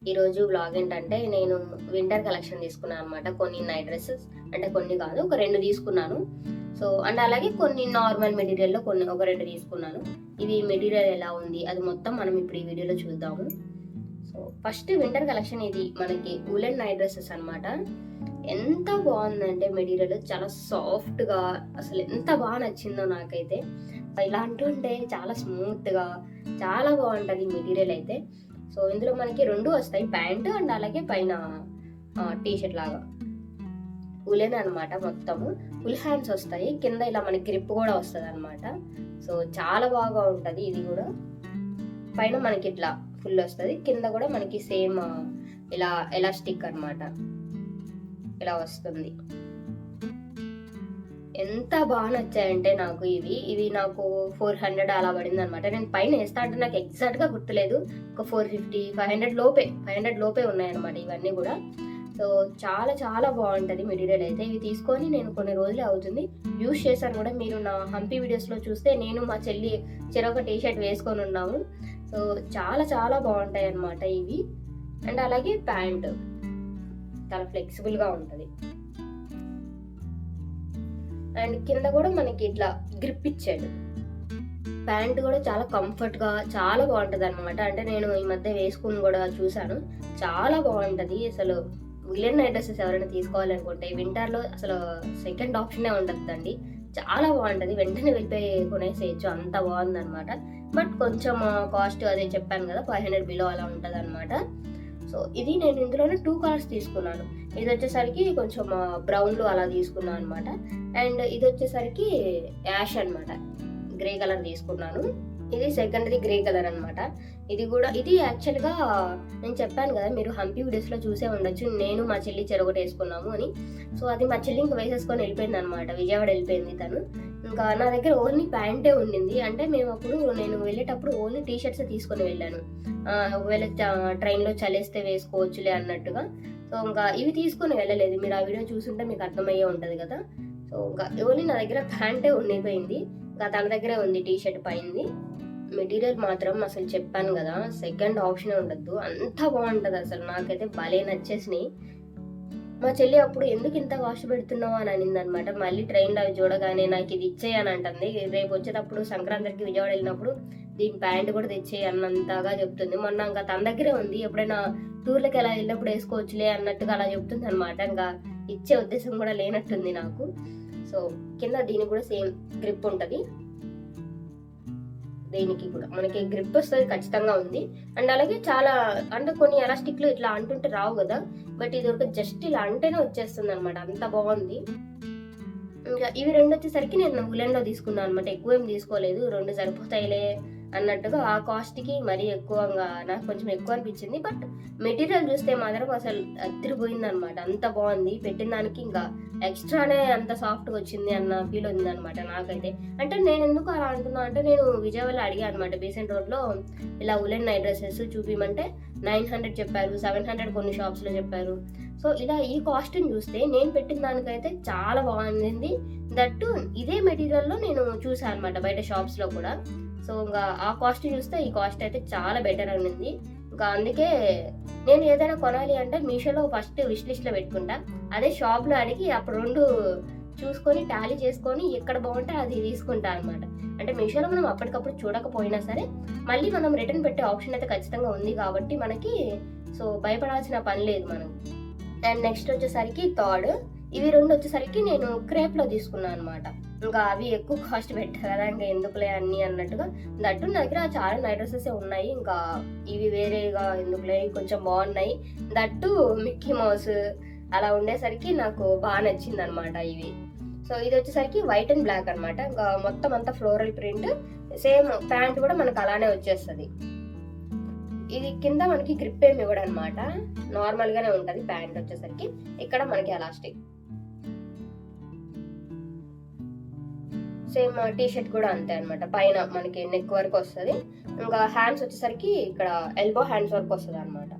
ఈరోజు వ్లాగ్ ఏంటంటే నేను వింటర్ కలెక్షన్ తీసుకున్నాను అనమాట. కొన్ని నైట్ డ్రెస్సెస్, అంటే కొన్ని కాదు, ఒక 2 తీసుకున్నాను. సో అండ్ అలాగే కొన్ని నార్మల్ మెటీరియల్లో ఒక 2 తీసుకున్నాను. ఇవి మెటీరియల్ ఎలా ఉంది అది మొత్తం మనం ఇప్పుడు ఈ వీడియోలో చూద్దాము. సో ఫస్ట్ వింటర్ కలెక్షన్ ఇది మనకి ఉలెన్ నైట్ డ్రెస్సెస్ అనమాట. ఎంత బాగుందంటే మెటీరియల్ చాలా సాఫ్ట్గా, అసలు ఎంత బాగా నచ్చిందో నాకైతే. ఇలా అంటుంటే చాలా స్మూత్గా చాలా బాగుంటుంది మెటీరియల్ అయితే. సో ఇందులో మనకి 2 వస్తాయి, ప్యాంట్ అండ్ అలాగే పైన టీషర్ట్ లాగా. ఉలెన్ అనమాట, మొత్తము ఫుల్ హ్యాండ్స్ వస్తాయి, కింద ఇలా మనకి గ్రిప్ కూడా వస్తుంది అనమాట. సో చాలా బాగా ఉంటుంది. ఇది కూడా పైన మనకి ఇట్లా ఫుల్ వస్తుంది, కింద కూడా మనకి సేమ్ ఇలా ఎలాస్టిక్ అనమాట, ఇలా వస్తుంది. ఎంత బాగా నచ్చాయంటే నాకు ఇవి నాకు 400 అలా పడింది అనమాట. నేను పైన వేస్తా అంటే నాకు ఎగ్జాక్ట్గా గుర్తులేదు, ఒక 450 500 లోపే ఉన్నాయన్నమాట ఇవన్నీ కూడా. సో చాలా చాలా బాగుంటుంది మెటీరియల్ అయితే. ఇవి తీసుకొని నేను కొన్ని రోజులే అవుతుంది యూస్ చేశాను కూడా. మీరు నా హంపి వీడియోస్లో చూస్తే నేను మా చెల్లి చెరొక టీషర్ట్ వేసుకొని ఉన్నాము. సో చాలా చాలా బాగుంటాయి అన్నమాట ఇవి. అండ్ అలాగే ప్యాంట్ చాలా ఫ్లెక్సిబుల్గా ఉంటుంది, అండ్ కింద కూడా మనకి ఇట్లా గ్రిప్ ఇచ్చాడు. ప్యాంట్ కూడా చాలా కంఫర్ట్గా చాలా బాగుంటుంది అనమాట. అంటే నేను ఈ మధ్య వేసుకుని కూడా చూసాను, చాలా బాగుంటుంది. అసలు ఉలెన్ నైట్ డ్రెస్సెస్ ఎవరైనా తీసుకోవాలనుకుంటే వింటర్లో అసలు సెకండ్ ఆప్షనే ఉండదండి. చాలా బాగుంటుంది, వెంటనే వెళ్ళిపోయి కొనేసేయచ్చు, అంత బాగుంది అనమాట. బట్ కొంచెం కాస్ట్ అదే చెప్పాను కదా, 500 బిలో అలా ఉంటుంది అనమాట. సో ఇది నేను ఇందులోనే 2 కలర్స్ తీసుకున్నాను. ఇది వచ్చేసరికి కొంచెం బ్రౌన్లో అలా తీసుకున్నాను అనమాట. అండ్ ఇది వచ్చేసరికి యాష్ అనమాట, గ్రే కలర్ తీసుకున్నాను. ఇది సెకండరీ గ్రే కలర్ అనమాట. ఇది యాక్చువల్గా నేను చెప్పాను కదా, మీరు హంపి వీడియోస్లో చూసే ఉండొచ్చు, నేను మా చెల్లి చెరొకటి వేసుకున్నాము అని. సో అది మా చెల్లి ఇంకా వేసేసుకొని వెళ్ళిపోయింది అనమాట, విజయవాడ వెళ్ళిపోయింది తను. ఇంకా నా దగ్గర ఓన్లీ ప్యాంటే ఉండింది. అంటే నేను వెళ్ళేటప్పుడు ఓన్లీ టీషర్ట్స్ తీసుకొని వెళ్ళాను, ఒకవేళ ట్రైన్లో చలేస్తే వేసుకోవచ్చులే అన్నట్టుగా. సో ఇంకా ఇవి తీసుకొని వెళ్ళలేదు, మీరు ఆ వీడియో చూసుంటే మీకు అర్థమయ్యే ఉంటుంది కదా. సో ఇంకా ఓన్లీ నా దగ్గర ప్యాంటే ఉండిపోయింది, ఇంకా తన దగ్గరే ఉంది టీషర్ట్ పైంది. మెటీరియల్ మాత్రం అసలు చెప్పాను కదా, సెకండ్ ఆప్షన్ ఉండద్దు, అంత బాగుంటుంది అసలు. నాకైతే భలే నచ్చేసినాయి. మా చెల్లి అప్పుడు ఎందుకు ఇంత కాస్ట్ పెడుతున్నావు అని అనింది అనమాట. మళ్ళీ ట్రైన్లో అవి చూడగానే నాకు ఇది ఇచ్చేయని అంటుంది. రేపు వచ్చేటప్పుడు సంక్రాంతికి విజయవాడ వెళ్ళినప్పుడు దీని ప్యాంట్ కూడా తెచ్చేయి అన్నంతగా చెప్తుంది. మొన్న ఇంకా తన దగ్గరే ఉంది, ఎప్పుడైనా టూర్లకు ఎలా వెళ్ళినప్పుడు వేసుకోవచ్చులే అన్నట్టుగా అలా చెప్తుంది అనమాట. ఇంకా ఇచ్చే ఉద్దేశం కూడా లేనట్టుంది నాకు. సో కింద దీనికి కూడా సేమ్ గ్రిప్ ఉంటుంది, దీనికి కూడా మనకి గ్రిప్ వస్తుంది ఖచ్చితంగా ఉంది. అండ్ అలాగే చాలా అంటే కొన్ని ఎలాస్టిక్లు ఇట్లా అంటుంటే రావు కదా, బట్ ఇది ఒక జస్ట్ ఇలా అంటేనే వచ్చేస్తుంది అనమాట, అంత బాగుంది. ఇంకా ఇవి 2 వచ్చేసరికి నేను ఉలెన్లో తీసుకున్నాను అనమాట, ఎక్కువ ఏం తీసుకోలేదు, 2 సరిపోతాయిలే అన్నట్టుగా. ఆ కాస్ట్కి మరీ ఎక్కువగా నాకు కొంచెం ఎక్కువ అనిపించింది. బట్ మెటీరియల్ చూస్తే మాత్రం అసలు అదిరిపోయింది అనమాట, అంత బాగుంది. పెట్టిన దానికి ఇంకా ఎక్స్ట్రానే అంత సాఫ్ట్గా వచ్చింది అన్న ఫీల్ ఉంది అనమాట నాకైతే. అంటే నేను ఎందుకు అలా అంటున్నా అంటే, నేను విజయవాడలో అడిగాను అనమాట, బీసెంట్ రోడ్లో ఇలా ఉలెన్ నైట్ డ్రెస్సెస్ చూపిమంటే 900 చెప్పారు, 700 కొన్ని షాప్స్లో చెప్పారు. సో ఇలా ఈ కాస్ట్ని చూస్తే నేను పెట్టిన దానికైతే చాలా బాగుంది. దట్టు ఇదే మెటీరియల్లో నేను చూసాను అనమాట బయట షాప్స్లో కూడా. సో ఇంకా ఆ కాస్ట్ చూస్తే ఈ కాస్ట్ అయితే చాలా బెటర్ అనింది. ఇంకా అందుకే నేను ఏదైనా కొనాలి అంటే మీషోలో ఫస్ట్ విష్ లిస్ట్లో పెట్టుకుంటా, అదే షాప్లో అడిగి అప్పుడు 2 చూసుకొని టాలీ చేసుకొని ఎక్కడ బాగుంటే అది తీసుకుంటా అనమాట. అంటే మీషోలో మనం అప్పటికప్పుడు చూడకపోయినా సరే మళ్ళీ మనం రిటర్న్ పెట్టే ఆప్షన్ అయితే ఖచ్చితంగా ఉంది కాబట్టి మనకి సో భయపడాల్సిన పని లేదు మనం. అండ్ నెక్స్ట్ వచ్చేసరికి థర్డ్, ఇవి 2 వచ్చేసరికి నేను క్రేప్లో తీసుకున్నాను అనమాట. ఇంకా అవి ఎక్కువ కాస్ట్ పెట్టారు కదా, ఇంకా ఎందుకులే అన్నీ అన్నట్టుగా. దట్టు నా దగ్గర చాలా నైట్ డ్రెస్సెస్ ఉన్నాయి, ఇంకా ఇవి వేరేగా ఎందుకులే, కొంచెం బాగున్నాయి. దట్టు మిక్కీ మౌస్ అలా ఉండేసరికి నాకు బాగా నచ్చింది అనమాట ఇవి. సో ఇది వచ్చేసరికి వైట్ అండ్ బ్లాక్ అనమాట, ఇంకా మొత్తం అంతా ఫ్లోరల్ ప్రింట్, సేమ్ ప్యాంట్ కూడా మనకు అలానే వచ్చేస్తుంది. ఇది కింద మనకి గ్రిప్ ఏమి ఇవ్వడం అనమాట, నార్మల్గానే ఉంటుంది. ప్యాంట్ వచ్చేసరికి ఇక్కడ మనకి ఎలాస్టిక్, సేమ్ టీషర్ట్ కూడా అంతే అనమాట, పైన మనకి నెక్ వరకు వస్తుంది. ఇంకా హ్యాండ్స్ వచ్చేసరికి ఇక్కడ ఎల్బో హ్యాండ్స్ వరకు వస్తుంది అనమాట.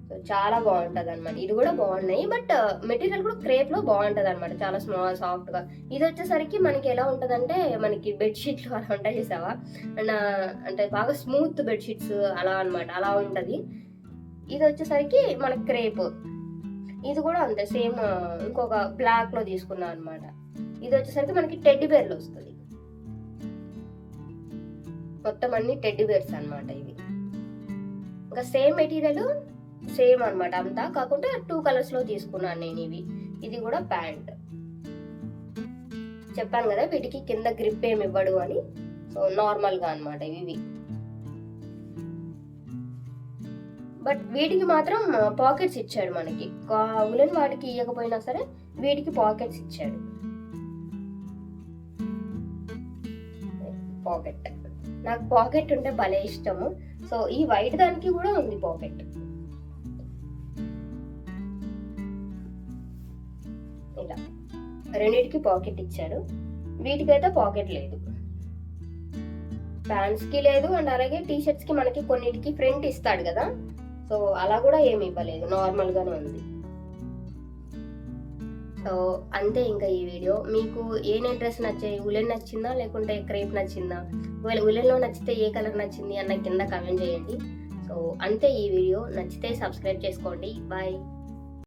సో చాలా బాగుంటుంది అనమాట. ఇది కూడా బాగున్నాయి, బట్ మెటీరియల్ కూడా క్రేప్లో బాగుంటుంది అనమాట, చాలా స్మాల్ సాఫ్ట్గా. ఇది వచ్చేసరికి మనకి ఎలా ఉంటుందంటే, మనకి బెడ్షీట్లు అలా ఉంటాయి చూసావా, అంటే బాగా స్మూత్ బెడ్షీట్స్ అలా అనమాట, అలా ఉంటుంది. ఇది వచ్చేసరికి మనకి క్రేప్. ఇది కూడా అంతే సేమ్, ఇంకొక బ్లాక్ లో తీసుకున్నాను అనమాట. ఇది వచ్చేసరికి మనకి టెడ్డీ బేర్లు వస్తుంది. మొత్తం అన్ని టెడ్డీ బేర్స్ అనమాట ఇవి. ఇంకా సేమ్ మెటీరియల్ సేమ్ అనమాట అంతా, కాకుండా 2 కలర్స్ లో తీసుకున్నాను నేను ఇవి. ఇది కూడా ప్యాంట్. చెప్పాను కదా వీటికి కింద గ్రిప్ ఏమి ఇవ్వడు అని, సో నార్మల్ గా అనమాట ఇవి. బట్ వీటికి మాత్రం పాకెట్స్ ఇచ్చాడు మనకి. ఉలెన్ వాటికి ఇవ్వకపోయినా సరే వీటికి పాకెట్స్ ఇచ్చాడు. పాకెట్, నాకు పాకెట్ ఉంటే భలే ఇష్టము. సో ఈ వైట్ దానికి కూడా ఉంది పాకెట్. ఇలా రెండింటికి పాకెట్ ఇచ్చాడు. వీటికైతే పాకెట్ లేదు. ప్యాంట్స్ కి లేదు, అండ్ అలాగే టీ షర్ట్స్ కి మనకి కొన్నిటికి ఫ్రంట్ ఇస్తాడు కదా, సో అలా కూడా ఏమి ఇవ్వలేదు, నార్మల్ గానే ఉంది. సో అంతే ఇంకా ఈ వీడియో. మీకు ఏ డ్రెస్ నచ్చాయి? ఉలెన్ నచ్చిందా లేకుంటే క్రేప్ నచ్చిందా? ఒకవేళ ఉలెన్లో నచ్చితే ఏ కలర్ నచ్చింది అన్న కింద కమెంట్ చేయండి. సో అంతే ఈ వీడియో. నచ్చితే సబ్స్క్రైబ్ చేసుకోండి. బాయ్.